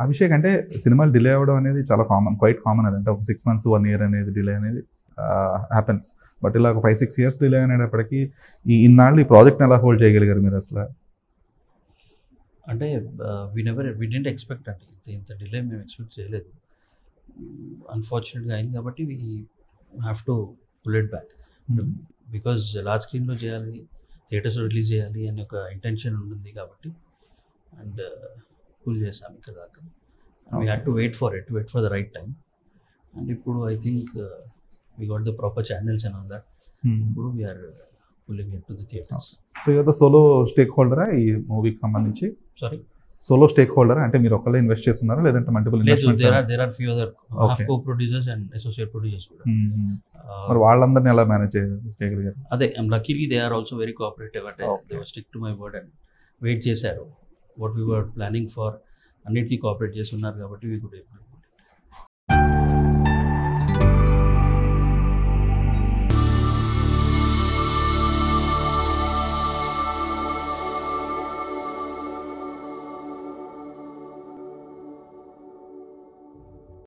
అభిషేక్ అంటే సినిమాలు డిలే అవ్వడం అనేది చాలా క్వైట్ కామన్. అదంటే ఒక 6 months 1 year అనేది డిలే అనేది హ్యాపెన్స్. బట్ ఇలా ఒక 5-6 years డిలే అనేటప్పటికీ ఇన్నాళ్ళు ఈ ప్రాజెక్ట్ని ఎలా హోల్డ్ చేయగలిగారు మీరు అసలు? అంటే వి డెంట్ ఎక్స్పెక్ట్ అండి, ఇంత డిలే మేము ఎక్స్పెక్ట్ చేయలేదు. అన్ఫార్చునేట్గా అయింది కాబట్టి we have to pull it back. Because large స్క్రీన్లో చేయాలి, థియేటర్స్లో రిలీజ్ చేయాలి అనే ఒక ఇంటెన్షన్ ఉంటుంది కాబట్టి అండ్ పుల్ చేసాం ఇక్కడ దాకా. We had to wait for the right time. And ఇప్పుడు I think we got the proper channels and all that. ఇప్పుడు we are pulling it to the theatres. So you are the solo stake హోల్డరా ఈ మూవీకి సంబంధించి? Sorry, solo stake holder అంటే మీరు ఒక్కళ్ళే invest చేస్తున్నారా లేదంటే multiple investments? There are few other half co producers and associate producers కూడా. మరి వాళ్ళందరినీ ఎలా మేనేజ్ చేయగలిగారు? అదే luckily they are also very cooperative. అంటే they were stick to my word and wait చేశారు. What we were planning for అన్నిటికీ cooperate చేస్తున్నారు కాబట్టి వీ కుడ్ ఏబుల్